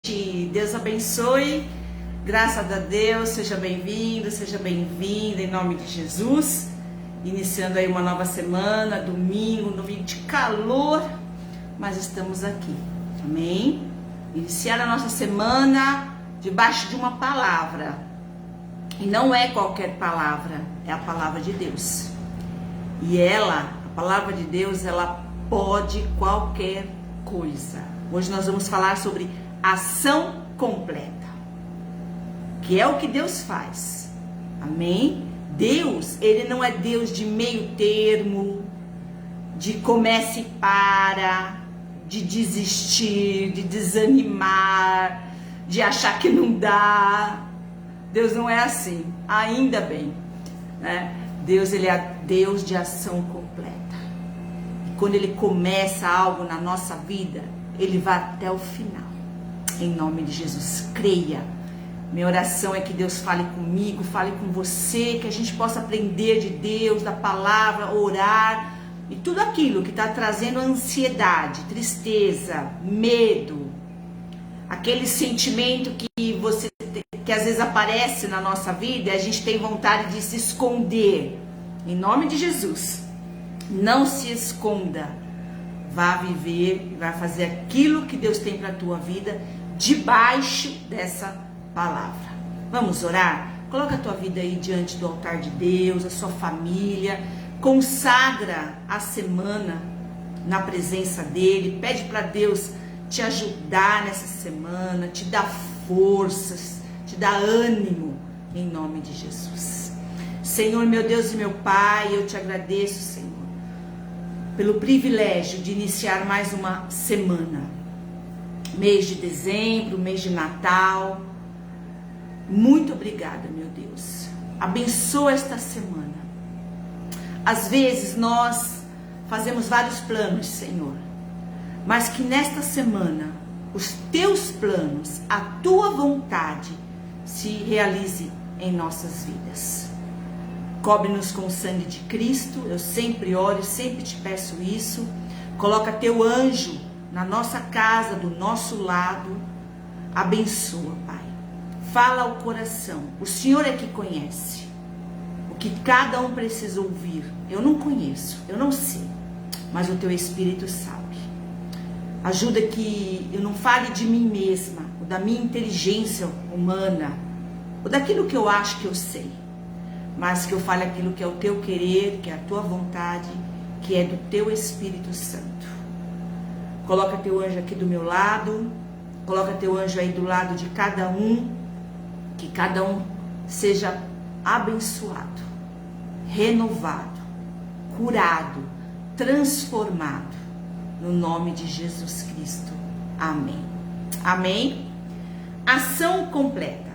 Deus abençoe, graças a Deus, seja bem-vindo, seja bem-vinda, em nome de Jesus. Iniciando aí uma nova semana, domingo de calor, mas estamos aqui, amém? Iniciar a nossa semana debaixo de uma palavra, e não é qualquer palavra, é a palavra de Deus. E ela, a palavra de Deus, ela pode qualquer coisa. Hoje nós vamos falar sobre ação completa, que é o que Deus faz, amém? Deus, ele não é Deus de meio termo, de começa e para, de desistir, de desanimar, de achar que não dá. Deus não é assim, ainda bem, né? Deus, ele é Deus de ação completa. E quando ele começa algo na nossa vida, ele vai até o final. Em nome de Jesus, creia. Minha oração é que Deus fale comigo, fale com você, que a gente possa aprender de Deus, da palavra, orar, e tudo aquilo que está trazendo ansiedade, tristeza, medo, aquele sentimento que às vezes aparece na nossa vida e a gente tem vontade de se esconder. Em nome de Jesus, não se esconda. Vá viver, vai fazer aquilo que Deus tem para a tua vida, debaixo dessa palavra. Vamos orar? Coloca a tua vida aí diante do altar de Deus, a sua família, consagra a semana na presença dele, pede para Deus te ajudar nessa semana, te dar forças, te dar ânimo, em nome de Jesus. Senhor, meu Deus e meu Pai, eu te agradeço, Senhor, pelo privilégio de iniciar mais uma semana, mês de dezembro, mês de Natal. Muito obrigada, meu Deus. Abençoa esta semana. Às vezes nós fazemos vários planos, Senhor, mas que nesta semana os teus planos, a tua vontade se realize em nossas vidas. Cobre-nos com o sangue de Cristo. Eu sempre oro, sempre te peço isso. Coloca teu anjo na nossa casa, do nosso lado. Abençoa, Pai. Fala ao coração. O Senhor é que conhece o que cada um precisa ouvir. Eu não conheço, eu não sei, mas o teu Espírito sabe. Ajuda que eu não fale de mim mesma, ou da minha inteligência humana, ou daquilo que eu acho que eu sei, mas que eu fale aquilo que é o teu querer, que é a tua vontade, que é do teu Espírito Santo. Coloca teu anjo aqui do meu lado, coloca teu anjo aí do lado de cada um, que cada um seja abençoado, renovado, curado, transformado, no nome de Jesus Cristo. Amém. Amém? Ação completa.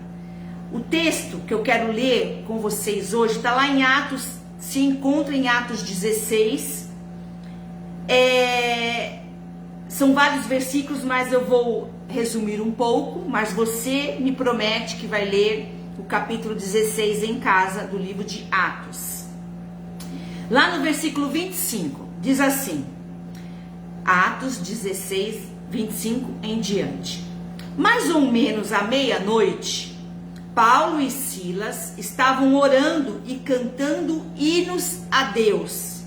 O texto que eu quero ler com vocês hoje está lá em Atos, se encontra em Atos 16. São vários versículos, mas eu vou resumir um pouco, mas você me promete que vai ler o capítulo 16 em casa do livro de Atos. Lá no versículo 25, diz assim, Atos 16, 25 em diante. Mais ou menos à meia-noite, Paulo e Silas estavam orando e cantando hinos a Deus,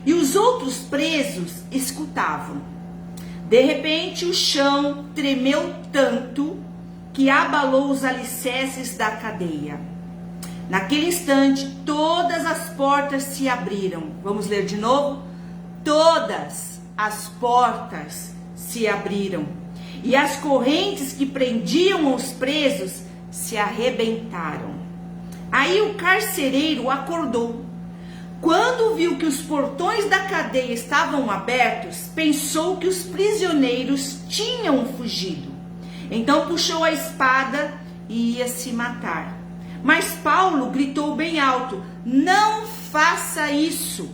e os outros presos escutavam. De repente, o chão tremeu tanto que abalou os alicerces da cadeia. Naquele instante, todas as portas se abriram. Vamos ler de novo? Todas as portas se abriram, e as correntes que prendiam os presos se arrebentaram. Aí o carcereiro acordou. Quando viu que os portões da cadeia estavam abertos, pensou que os prisioneiros tinham fugido. Então puxou a espada e ia se matar. Mas Paulo gritou bem alto: não faça isso,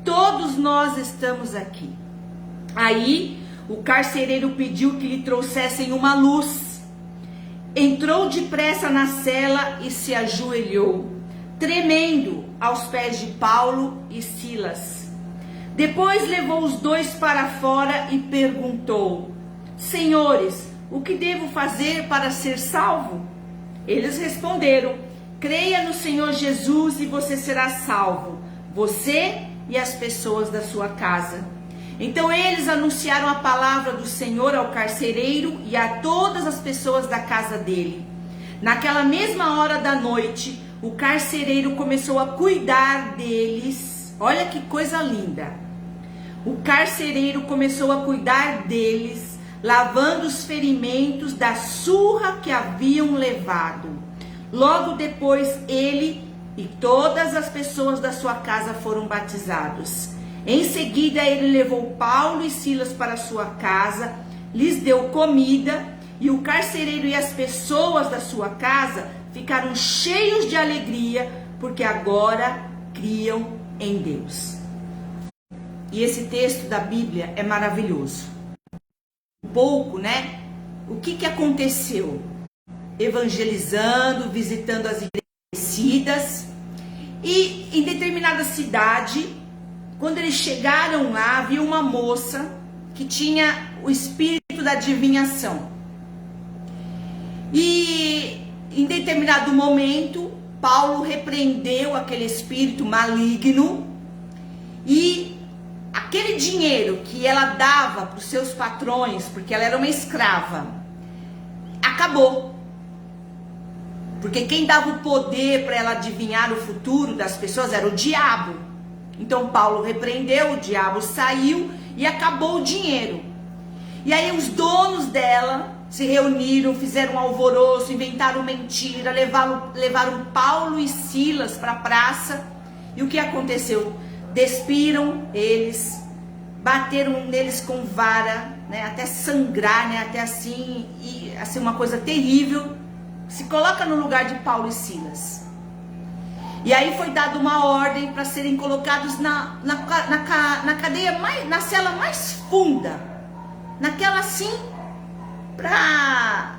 todos nós estamos aqui. Aí o carcereiro pediu que lhe trouxessem uma luz. Entrou depressa na cela e se ajoelhou, tremendo, aos pés de Paulo e Silas. Depois levou os dois para fora e perguntou: senhores, o que devo fazer para ser salvo? Eles responderam: creia no Senhor Jesus e você será salvo, você e as pessoas da sua casa. Então eles anunciaram a palavra do Senhor ao carcereiro e a todas as pessoas da casa dele. Naquela mesma hora da noite, o carcereiro começou a cuidar deles. Olha que coisa linda. O carcereiro começou a cuidar deles, lavando os ferimentos da surra que haviam levado. Logo depois, ele e todas as pessoas da sua casa foram batizados. Em seguida, ele levou Paulo e Silas para sua casa, lhes deu comida, e o carcereiro e as pessoas da sua casa ficaram cheios de alegria, porque agora criam em Deus. E esse texto da Bíblia é maravilhoso. Um pouco, né? O que aconteceu? Evangelizando, visitando as igrejas, e em determinada cidade, quando eles chegaram lá, viu uma moça que tinha o espírito da adivinhação. E em determinado momento, Paulo repreendeu aquele espírito maligno, e aquele dinheiro que ela dava para os seus patrões, porque ela era uma escrava, acabou. Porque quem dava o poder para ela adivinhar o futuro das pessoas era o diabo. Então Paulo repreendeu, o diabo saiu e acabou o dinheiro. E aí os donos dela se reuniram, fizeram um alvoroço, inventaram mentira, levaram Paulo e Silas para a praça. E o que aconteceu? Despiram eles, bateram neles com vara, né, até sangrar, né, até assim, e assim uma coisa terrível. Se coloca no lugar de Paulo e Silas. E aí foi dada uma ordem para serem colocados na cadeia, na cela mais funda, naquela assim, para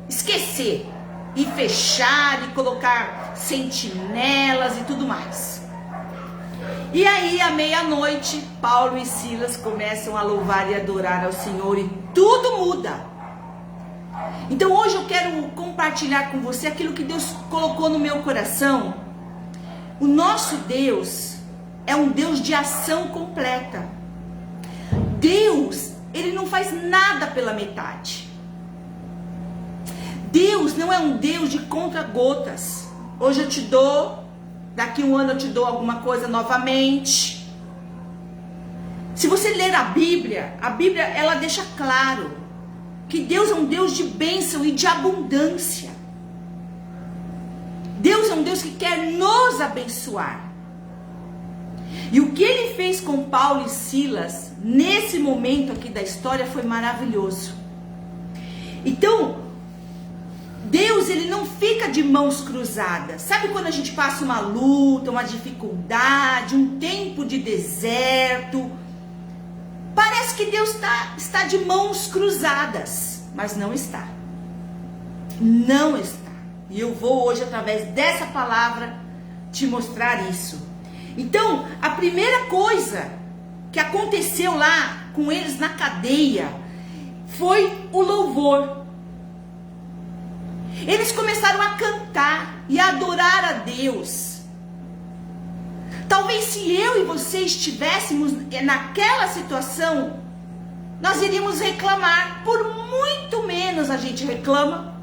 esquecer, e fechar, e colocar sentinelas e tudo mais. E aí, à meia-noite, Paulo e Silas começam a louvar e adorar ao Senhor, e tudo muda. Então hoje eu quero compartilhar com você aquilo que Deus colocou no meu coração. O nosso Deus é um Deus de ação completa. Deus, ele não faz nada pela metade. Deus não é um Deus de conta-gotas. Hoje eu te dou, daqui um ano eu te dou alguma coisa novamente. Se você ler a Bíblia ela deixa claro que Deus é um Deus de bênção e de abundância. Deus é um Deus que quer nos abençoar. E o que ele fez com Paulo e Silas, nesse momento aqui da história, foi maravilhoso. Então, Deus, ele não fica de mãos cruzadas. Sabe quando a gente passa uma luta, uma dificuldade, um tempo de deserto? Parece que Deus está de mãos cruzadas, mas não está. Não está. E eu vou hoje, através dessa palavra, te mostrar isso. Então, a primeira coisa que aconteceu lá com eles na cadeia foi o louvor. Eles começaram a cantar e a adorar a Deus. Talvez se eu e você estivéssemos naquela situação, nós iríamos reclamar. Por muito menos a gente reclama.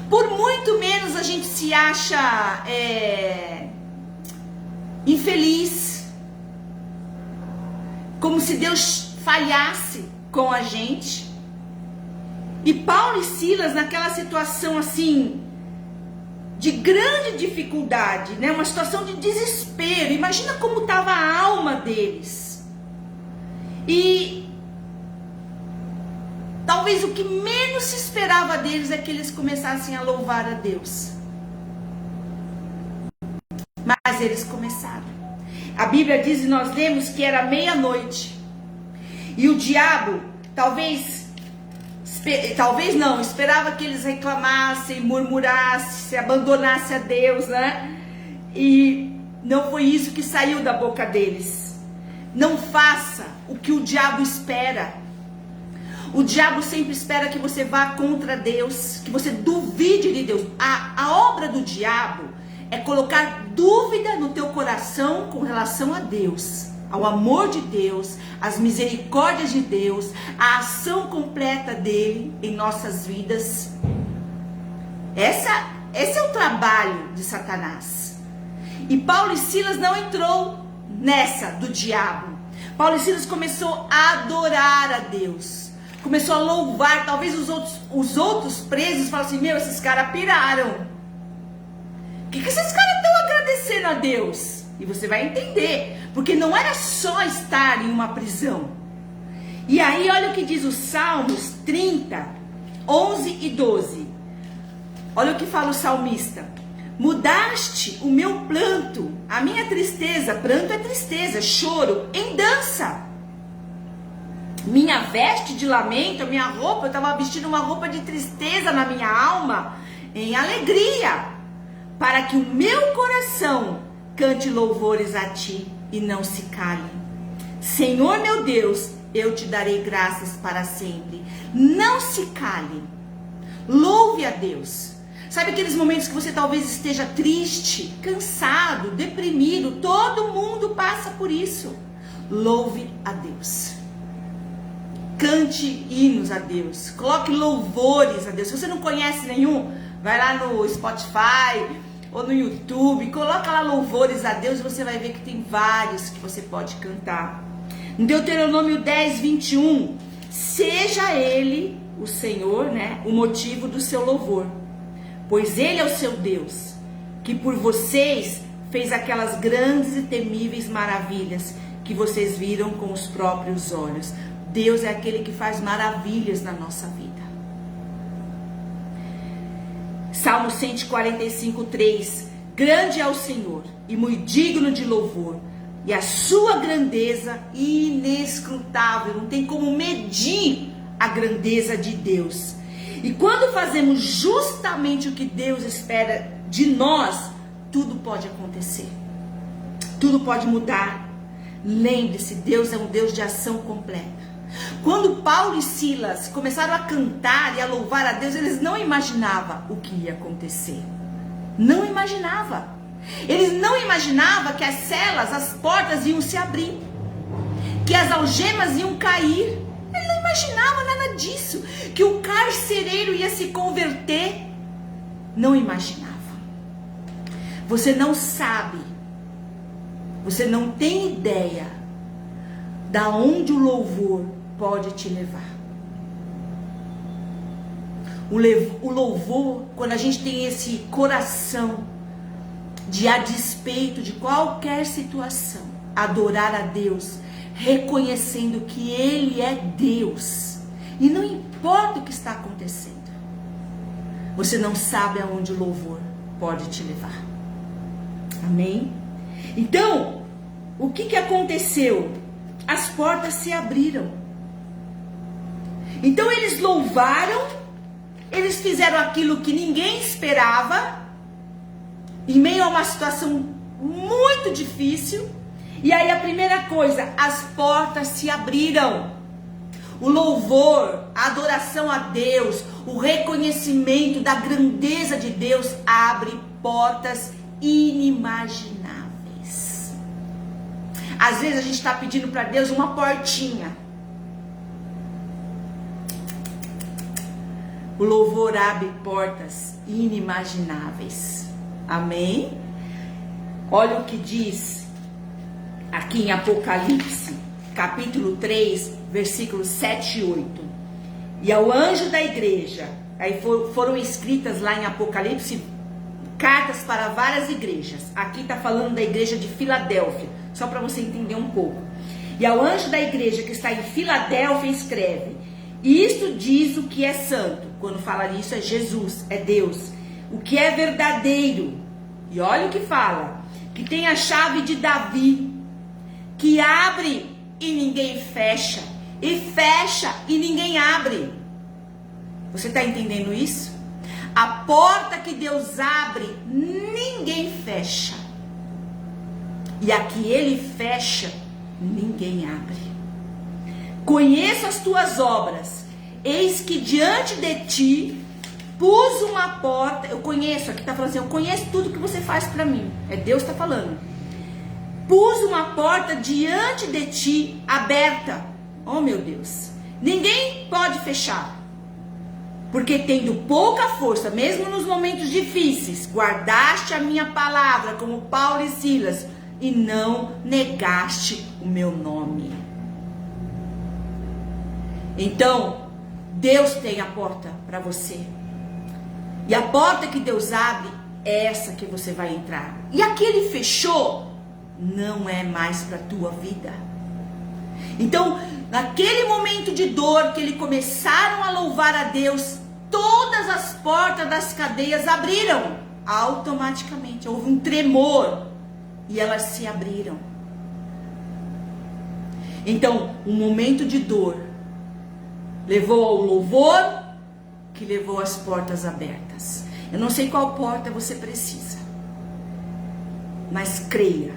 Por muito menos a gente se acha infeliz. Como se Deus falhasse com a gente. E Paulo e Silas, naquela situação assim, de grande dificuldade, né? Uma situação de desespero. Imagina como estava a alma deles. E talvez o que menos se esperava deles é que eles começassem a louvar a Deus. Mas eles começaram. A Bíblia diz, e nós lemos que era meia-noite. E o diabo, talvez não, esperava que eles reclamassem, murmurassem, se abandonassem a Deus, né? E não foi isso que saiu da boca deles. Não faça o que o diabo espera. O diabo sempre espera que você vá contra Deus, que você duvide de Deus. A obra do diabo é colocar dúvida no teu coração com relação a Deus, ao amor de Deus, às misericórdias de Deus, à ação completa dele em nossas vidas. Esse é o trabalho de Satanás. E Paulo e Silas não entrou nessa do diabo. Paulo e Silas começou a adorar a Deus, começou a louvar. Talvez os outros presos falam assim: meu, esses caras piraram. O que esses caras estão agradecendo a Deus? E você vai entender, porque não era só estar em uma prisão. E aí olha o que diz os Salmos 30, 11 e 12. Olha o que fala o salmista: mudaste o meu pranto, a minha tristeza, pranto é tristeza, choro, em dança. Minha veste de lamento, a minha roupa, eu estava vestindo uma roupa de tristeza na minha alma, em alegria, para que o meu coração cante louvores a ti e não se cale. Senhor meu Deus, eu te darei graças para sempre. Não se cale. Louve a Deus. Sabe aqueles momentos que você talvez esteja triste, cansado, deprimido? Todo mundo passa por isso. Louve a Deus. Cante hinos a Deus. Coloque louvores a Deus. Se você não conhece nenhum, vai lá no Spotify ou no YouTube, coloca lá louvores a Deus e você vai ver que tem vários que você pode cantar. Em Deuteronômio 10, 21, seja Ele, o Senhor, né, o motivo do seu louvor, pois Ele é o seu Deus, que por vocês fez aquelas grandes e temíveis maravilhas que vocês viram com os próprios olhos. Deus é aquele que faz maravilhas na nossa vida. Salmo 145, 3. Grande é o Senhor e muito digno de louvor, e a sua grandeza inescrutável. Não tem como medir a grandeza de Deus. E quando fazemos justamente o que Deus espera de nós, tudo pode acontecer. Tudo pode mudar. Lembre-se, Deus é um Deus de ação completa. Quando Paulo e Silas começaram a cantar e a louvar a Deus, eles não imaginavam o que ia acontecer. Não imaginavam. Eles não imaginavam que as celas, as portas iam se abrir, que as algemas iam cair. Eles não imaginavam nada disso, que o carcereiro ia se converter. Não imaginava. Você não sabe, você não tem ideia da onde o louvor pode te levar. O louvor, quando a gente tem esse coração de, a despeito de qualquer situação, adorar a Deus, reconhecendo que Ele é Deus, e não importa o que está acontecendo, você não sabe aonde o louvor pode te levar. Amém? Então, o que aconteceu? As portas se abriram. Então eles louvaram, eles fizeram aquilo que ninguém esperava, em meio a uma situação muito difícil. E aí a primeira coisa, as portas se abriram. O louvor, a adoração a Deus, o reconhecimento da grandeza de Deus abre portas inimagináveis. Às vezes a gente está pedindo para Deus uma portinha. O louvor abre portas inimagináveis. Amém? Olha o que diz aqui em Apocalipse, capítulo 3, versículos 7 e 8. E ao anjo da igreja, aí foram escritas lá em Apocalipse cartas para várias igrejas. Aqui está falando da igreja de Filadélfia, só para você entender um pouco. E ao anjo da igreja que está em Filadélfia escreve: isto diz o que é santo. Quando fala isso é Jesus, é Deus. O que é verdadeiro. E olha o que fala: que tem a chave de Davi, que abre e ninguém fecha, e fecha e ninguém abre. Você está entendendo isso? A porta que Deus abre, ninguém fecha. E a que Ele fecha, ninguém abre. Conheço as tuas obras, eis que diante de ti pus uma porta. Eu conheço, aqui está falando assim, eu conheço tudo que você faz para mim. É Deus que está falando. Pus uma porta diante de ti aberta. Oh meu Deus. Ninguém pode fechar. Porque tendo pouca força, mesmo nos momentos difíceis, guardaste a minha palavra, como Paulo e Silas, e não negaste o meu nome. Então, Deus tem a porta para você. E a porta que Deus abre é essa que você vai entrar. E a que ele fechou não é mais para a tua vida. Então, naquele momento de dor que eles começaram a louvar a Deus, todas as portas das cadeias abriram automaticamente. Houve um tremor e elas se abriram. Então, um momento de dor levou ao louvor, que levou às portas abertas. Eu não sei qual porta você precisa, mas creia.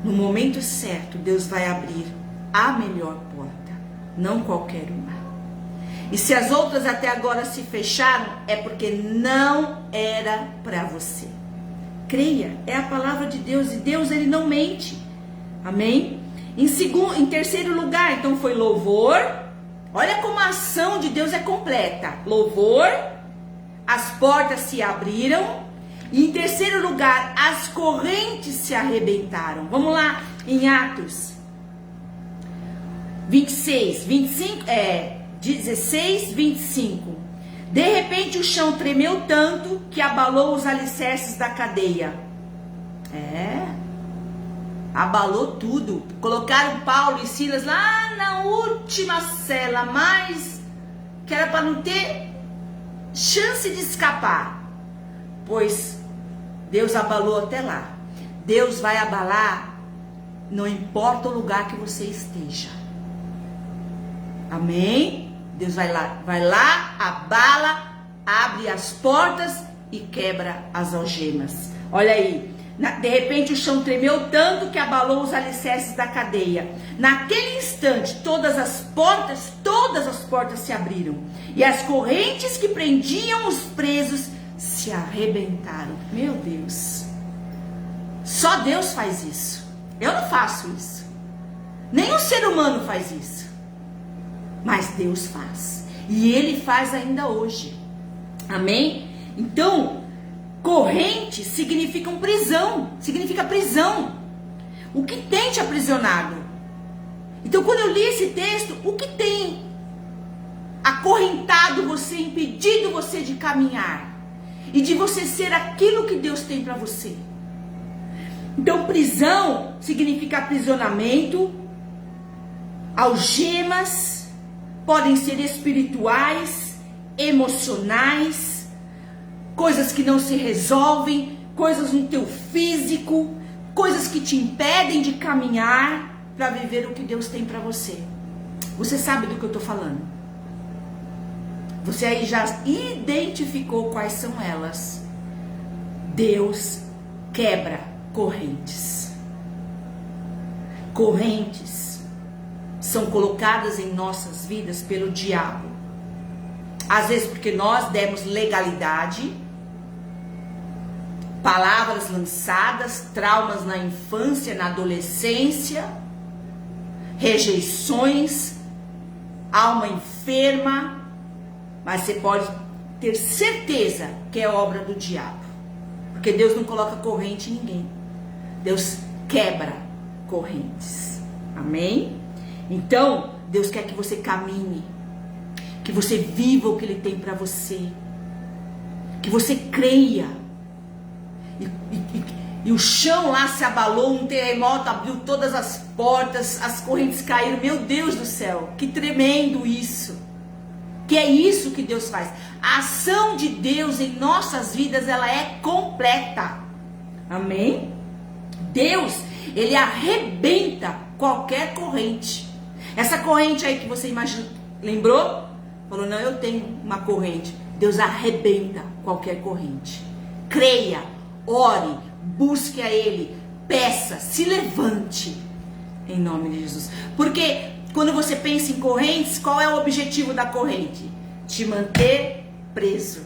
No momento certo, Deus vai abrir a melhor porta, não qualquer uma. E se as outras até agora se fecharam, é porque não era para você. Creia, é a palavra de Deus, e Deus, ele não mente. Amém? Em terceiro lugar, então foi louvor. Olha como a ação de Deus é completa. Louvor, as portas se abriram. E em terceiro lugar, as correntes se arrebentaram. Vamos lá, em Atos 26, 25, 16, 25. De repente o chão tremeu tanto que abalou os alicerces da cadeia. Abalou tudo. Colocaram Paulo e Silas lá na última cela, mas que era para não ter chance de escapar. Pois Deus abalou até lá. Deus vai abalar, não importa o lugar que você esteja. Amém? Deus vai lá, abala, abre as portas e quebra as algemas. Olha aí, de repente o chão tremeu tanto que abalou os alicerces da cadeia. Naquele instante, todas as portas se abriram. E as correntes que prendiam os presos se arrebentaram. Meu Deus. Só Deus faz isso. Eu não faço isso. Nenhum ser humano faz isso. Mas Deus faz. E Ele faz ainda hoje. Amém? Então, corrente significa prisão. Significa prisão. O que tem te aprisionado? Então, quando eu li esse texto, o que tem acorrentado você, impedido você de caminhar? E de você ser aquilo que Deus tem para você? Então, prisão significa aprisionamento, algemas, podem ser espirituais, emocionais, coisas que não se resolvem, coisas no teu físico, coisas que te impedem de caminhar para viver o que Deus tem para você. Você sabe do que eu estou falando? Você aí já identificou quais são elas. Deus quebra correntes. Correntes são colocadas em nossas vidas pelo diabo. Às vezes porque nós demos legalidade, palavras lançadas, traumas na infância, na adolescência, rejeições, alma enferma. Mas você pode ter certeza que é obra do diabo. Porque Deus não coloca corrente em ninguém. Deus quebra correntes. Amém? Então, Deus quer que você caminhe. Que você viva o que Ele tem para você. Que você creia. E o chão lá se abalou, um terremoto abriu todas as portas, as correntes caíram. Meu Deus do céu, que tremendo isso. Que é isso que Deus faz. A ação de Deus em nossas vidas, ela é completa. Amém? Deus, Ele arrebenta qualquer corrente. Essa corrente aí que você imagina, lembrou? Falou, não, eu tenho uma corrente. Deus arrebenta qualquer corrente. Creia, ore, busque a Ele, peça, se levante. Em nome de Jesus. Porque quando você pensa em correntes, qual é o objetivo da corrente? Te manter preso.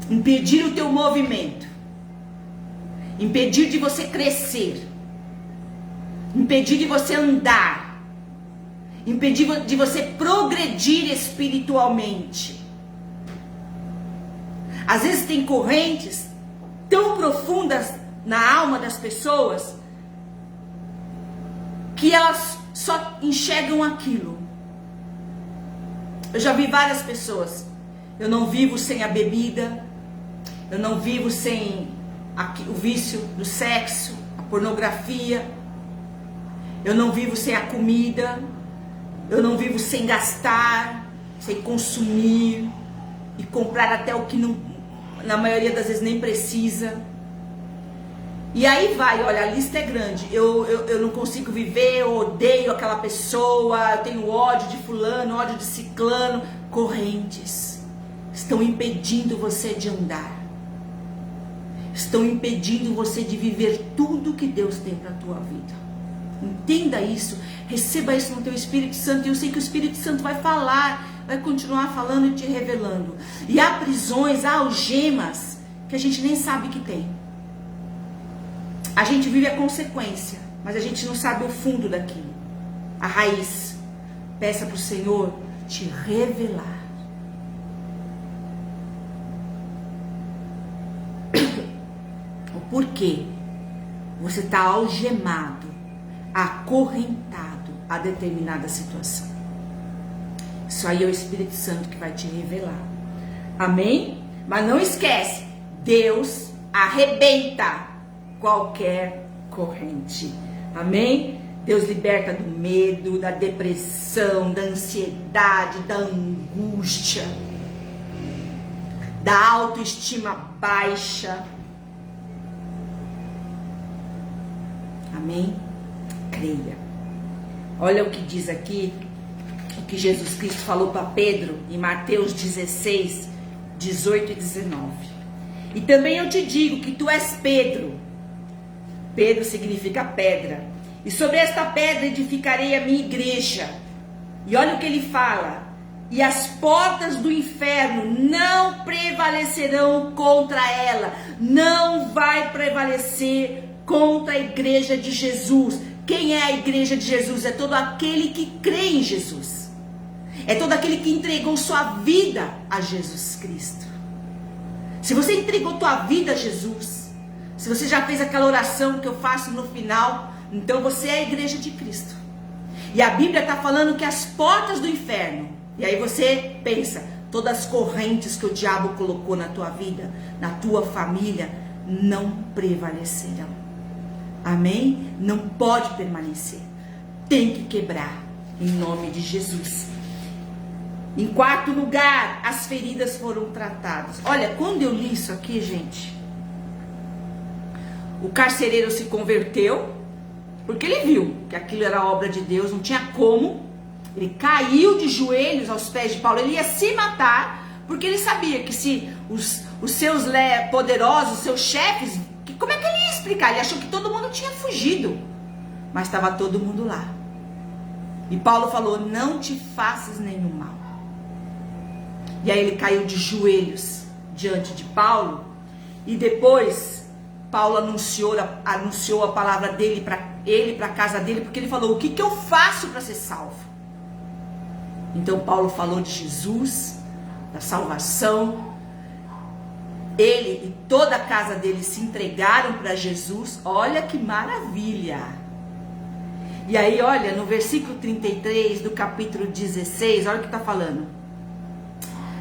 Impedir o teu movimento. Impedir de você crescer. Impedir de você andar. Impedir de você progredir espiritualmente. Às vezes tem correntes tão profundas na alma das pessoas que elas só enxergam aquilo. Eu já vi várias pessoas. Eu não vivo sem a bebida. Eu não vivo sem o vício do sexo, a pornografia. Eu não vivo sem a comida. Eu não vivo sem gastar, sem consumir e comprar até o que não, na maioria das vezes nem precisa. E aí vai, olha, a lista é grande. Eu não consigo viver, eu odeio aquela pessoa, eu tenho ódio de fulano, ódio de ciclano. Correntes estão impedindo você de andar. Estão impedindo você de viver tudo que Deus tem para a tua vida. Entenda isso, receba isso no teu Espírito Santo. E eu sei que o Espírito Santo vai falar, vai continuar falando e te revelando. E há prisões, há algemas que a gente nem sabe que tem. A gente vive a consequência, mas a gente não sabe o fundo daquilo, a raiz. Peça para o Senhor te revelar. O porquê você está algemado, acorrentado a determinada situação. Isso aí é o Espírito Santo que vai te revelar. Amém? Mas não esquece, Deus arrebenta qualquer corrente. Amém? Deus liberta do medo, da depressão, da ansiedade, da angústia, da autoestima baixa. Amém? Creia. Olha o que diz aqui, o que Jesus Cristo falou para Pedro em Mateus 16, 18 e 19. E também eu te digo que tu és Pedro. Pedro significa pedra. E sobre esta pedra edificarei a minha igreja. E olha o que ele fala. E as portas do inferno não prevalecerão contra ela. Não vai prevalecer contra a igreja de Jesus. Quem é a igreja de Jesus? É todo aquele que crê em Jesus. É todo aquele que entregou sua vida a Jesus Cristo. Se você entregou tua vida a Jesus, se você já fez aquela oração que eu faço no final, então você é a igreja de Cristo. E a Bíblia está falando que as portas do inferno, e aí você pensa, todas as correntes que o diabo colocou na tua vida, na tua família, não prevalecerão. Amém? Não pode permanecer. Tem que quebrar, em nome de Jesus. Em quarto lugar, as feridas foram tratadas. Olha, quando eu li isso aqui, gente, o carcereiro se converteu, porque ele viu que aquilo era obra de Deus, não tinha como. Ele caiu de joelhos aos pés de Paulo, ele ia se matar, porque ele sabia que se os seus poderosos, os seus chefes, como é que ele ia explicar? Ele achou que todo mundo tinha fugido, mas estava todo mundo lá. E Paulo falou, não te faças nenhum mal. E aí ele caiu de joelhos diante de Paulo, e depois Paulo anunciou a palavra dele para a casa dele, porque ele falou, o que eu faço para ser salvo? Então Paulo falou de Jesus, da salvação. Ele e toda a casa dele se entregaram para Jesus. Olha que maravilha! E aí, olha, no versículo 33 do capítulo 16, olha o que está falando.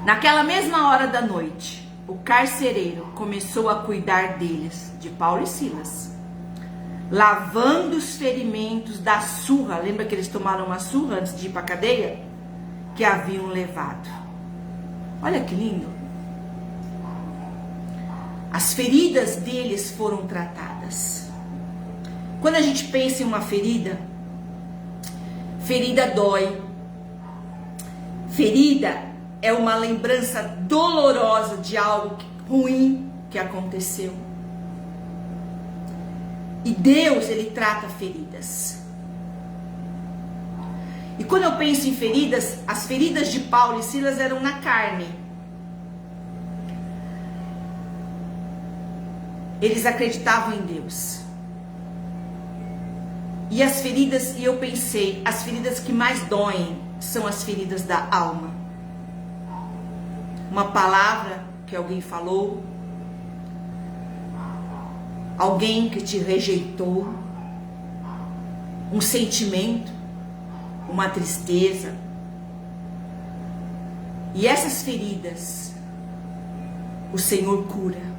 Naquela mesma hora da noite, o carcereiro começou a cuidar deles, de Paulo e Silas, lavando os ferimentos da surra. Lembra que eles tomaram uma surra antes de ir para a cadeia? Que haviam levado. Olha que lindo. As feridas deles foram tratadas. Quando a gente pensa em uma ferida, ferida dói. Ferida é uma lembrança dolorosa de algo ruim que aconteceu. E Deus, ele trata feridas. E quando eu penso em feridas, as feridas de Paulo e Silas eram na carne. Eles acreditavam em Deus. E as feridas, e eu pensei, as feridas que mais doem são as feridas da alma. Uma palavra que alguém falou, alguém que te rejeitou, um sentimento, uma tristeza. E essas feridas, o Senhor cura.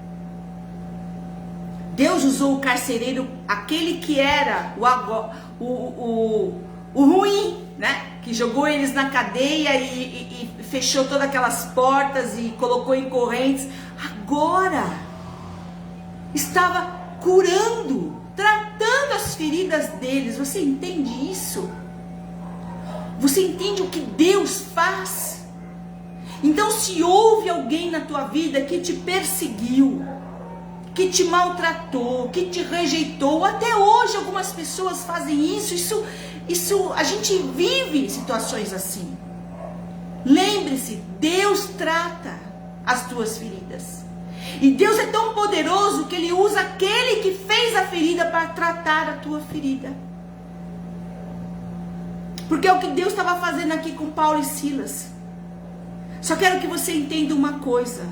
Deus usou o carcereiro, aquele que era o ruim, né? Que jogou eles na cadeia e fechou todas aquelas portas e colocou em correntes. Agora estava curando, tratando as feridas deles. Você entende isso? Você entende o que Deus faz? Então, se houve alguém na tua vida que te perseguiu, que te maltratou, que te rejeitou, até hoje algumas pessoas fazem isso, a gente vive situações assim. Lembre-se, Deus trata as tuas feridas. E Deus é tão poderoso que Ele usa aquele que fez a ferida para tratar a tua ferida. Porque é o que Deus estava fazendo aqui com Paulo e Silas. Só quero que você entenda uma coisa.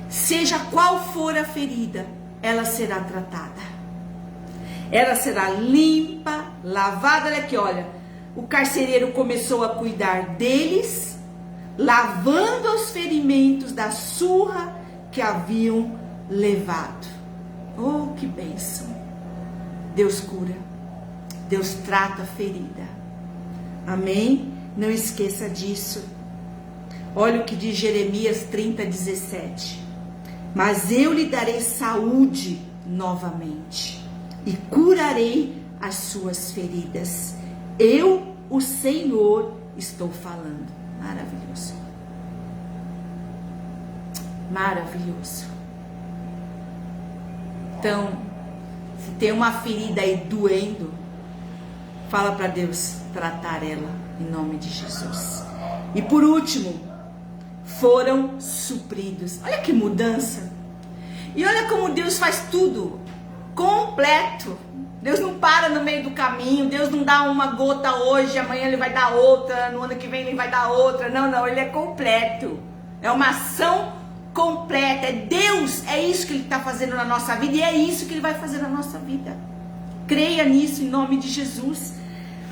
Seja qual for a ferida, ela será tratada. Ela será limpa, lavada. Olha aqui, olha. O carcereiro começou a cuidar deles, lavando os ferimentos da surra que haviam levado. Oh, que bênção. Deus cura. Deus trata a ferida. Amém? Não esqueça disso. Olha o que diz Jeremias 30:17. Mas eu lhe darei saúde novamente e curarei as suas feridas. Eu, o Senhor, estou falando. Maravilhoso. Maravilhoso. Então, se tem uma ferida aí doendo, fala para Deus tratar ela em nome de Jesus. E por último, foram supridos. Olha que mudança. E olha como Deus faz tudo completo. Deus não para no meio do caminho. Deus não dá uma gota hoje, amanhã Ele vai dar outra, no ano que vem Ele vai dar outra. Não, Ele é completo. É uma ação completa. É Deus, é isso que Ele está fazendo na nossa vida e é isso que Ele vai fazer na nossa vida. Creia nisso em nome de Jesus.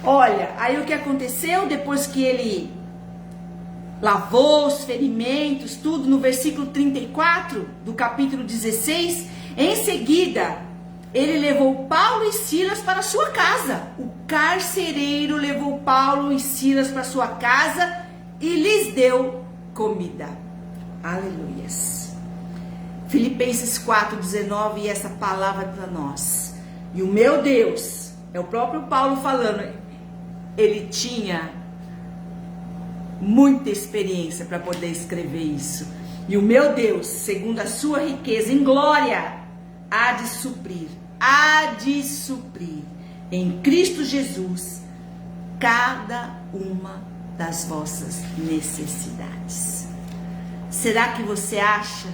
Olha, aí o que aconteceu depois que Ele lavou os ferimentos, tudo, no versículo 34 do capítulo 16, em seguida, ele levou Paulo e Silas para sua casa. O carcereiro levou Paulo e Silas para sua casa e lhes deu comida. Aleluias. Filipenses 4:19, e essa palavra para nós. E o meu Deus, é o próprio Paulo falando, ele tinha muita experiência para poder escrever isso. E o meu Deus, segundo a sua riqueza em glória, há de suprir em Cristo Jesus cada uma das vossas necessidades. Será que você acha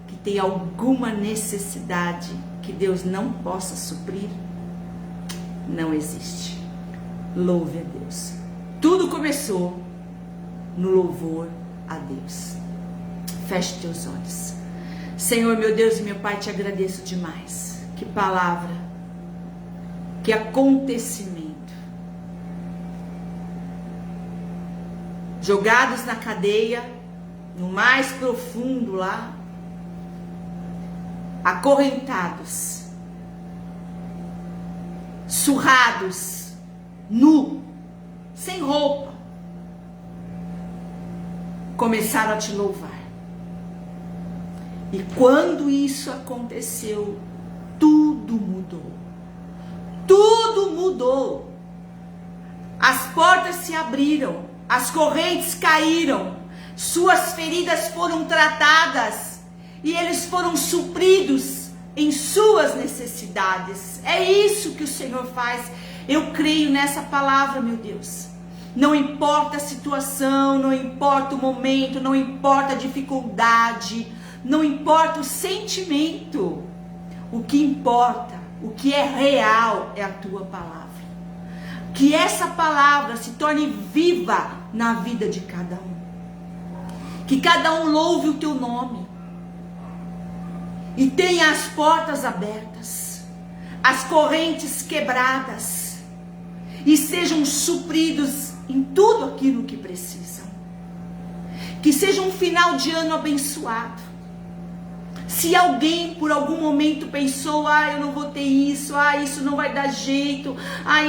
que tem alguma necessidade que Deus não possa suprir? Não existe. Louve a Deus. Tudo começou no louvor a Deus. Feche teus olhos. Senhor, meu Deus e meu Pai, te agradeço demais. Que palavra, que acontecimento. Jogados na cadeia, no mais profundo lá, acorrentados, surrados, nu, sem roupa, começaram a te louvar. E quando isso aconteceu, tudo mudou. Tudo mudou. As portas se abriram, as correntes caíram, suas feridas foram tratadas e eles foram supridos em suas necessidades. É isso que o Senhor faz. Eu creio nessa palavra, meu Deus. Não importa a situação, não importa o momento, não importa a dificuldade, não importa o sentimento. O que importa, o que é real é a tua palavra. Que essa palavra se torne viva na vida de cada um. Que cada um louve o teu nome. E tenha as portas abertas, as correntes quebradas, e sejam supridos em tudo aquilo que precisam. Que seja um final de ano abençoado. Se alguém por algum momento pensou, eu não vou ter isso, isso não vai dar jeito,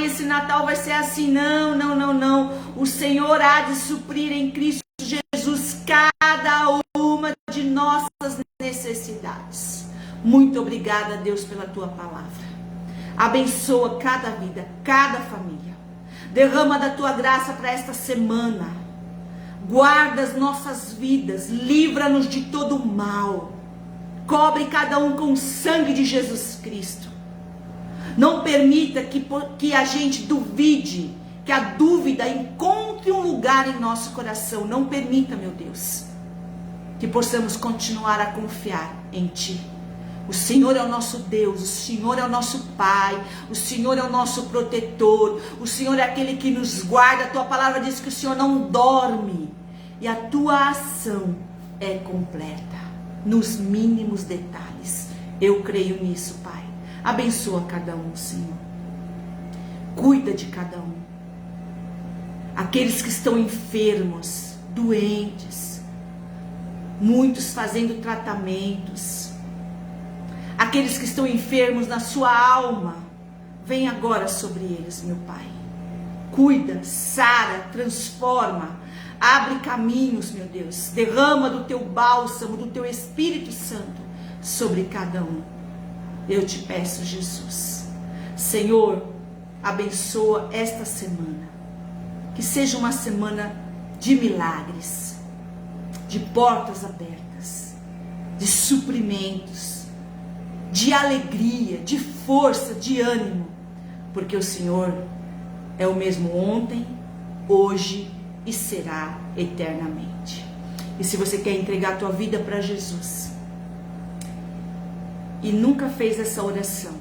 esse Natal vai ser assim, não. O Senhor há de suprir em Cristo Jesus cada uma de nossas necessidades. Muito obrigada, Deus, pela tua palavra. Abençoa cada vida, cada família. Derrama da tua graça para esta semana. Guarda as nossas vidas, livra-nos de todo o mal. Cobre cada um com o sangue de Jesus Cristo. Não permita que a gente duvide, que a dúvida encontre um lugar em nosso coração. Não permita, meu Deus, que possamos continuar a confiar em Ti. O Senhor é o nosso Deus, o Senhor é o nosso Pai, o Senhor é o nosso protetor, o Senhor é aquele que nos guarda. A Tua palavra diz que o Senhor não dorme e a Tua ação é completa, nos mínimos detalhes. Eu creio nisso, Pai. Abençoa cada um, Senhor. Cuida de cada um. Aqueles que estão enfermos, doentes, muitos fazendo tratamentos. Aqueles que estão enfermos na sua alma, vem agora sobre eles, meu Pai. Cuida, sara, transforma, abre caminhos, meu Deus. Derrama do teu bálsamo, do teu Espírito Santo sobre cada um. Eu te peço, Jesus. Senhor, abençoa esta semana. Que seja uma semana de milagres, de portas abertas, de suprimentos, de alegria, de força, de ânimo, porque o Senhor é o mesmo ontem, hoje e será eternamente. E se você quer entregar a tua vida para Jesus e nunca fez essa oração,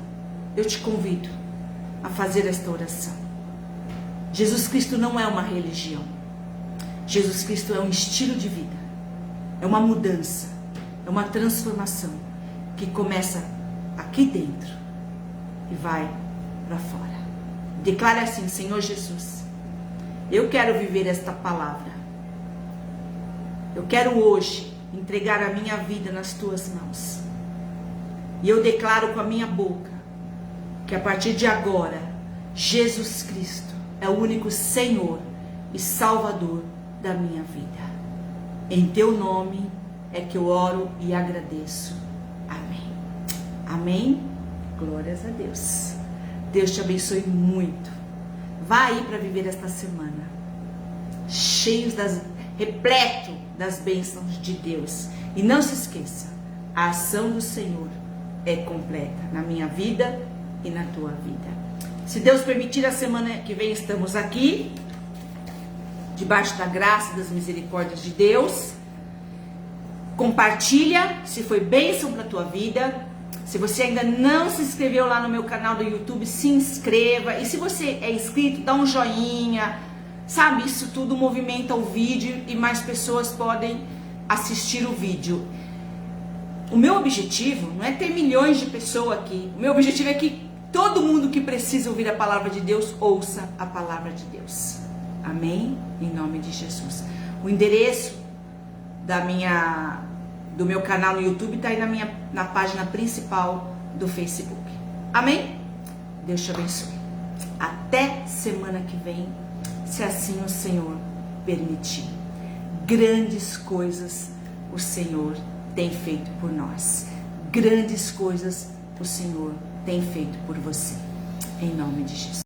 eu te convido a fazer esta oração. Jesus Cristo não é uma religião. Jesus Cristo é um estilo de vida, é uma mudança, é uma transformação que começa aqui dentro e vai para fora. Declare assim: Senhor Jesus, eu quero viver esta palavra. Eu quero hoje entregar a minha vida nas tuas mãos. E eu declaro com a minha boca que a partir de agora, Jesus Cristo é o único Senhor e Salvador da minha vida. Em teu nome é que eu oro e agradeço. Amém. Amém? Glórias a Deus. Deus te abençoe muito. Vá aí para viver esta semana repleto das bênçãos de Deus. E não se esqueça, a ação do Senhor é completa na minha vida e na tua vida. Se Deus permitir, a semana que vem estamos aqui, debaixo da graça e das misericórdias de Deus. Compartilha se foi bênção para a tua vida. Se você ainda não se inscreveu lá no meu canal do YouTube, se inscreva. E se você é inscrito, dá um joinha. Sabe, isso tudo movimenta o vídeo e mais pessoas podem assistir o vídeo. O meu objetivo não é ter milhões de pessoas aqui. O meu objetivo é que todo mundo que precisa ouvir a palavra de Deus, ouça a palavra de Deus. Amém? Em nome de Jesus. O endereço do meu canal no YouTube está aí na página principal do Facebook. Amém? Deus te abençoe. Até semana que vem, se assim o Senhor permitir. Grandes coisas o Senhor tem feito por nós. Grandes coisas o Senhor tem feito por você. Em nome de Jesus.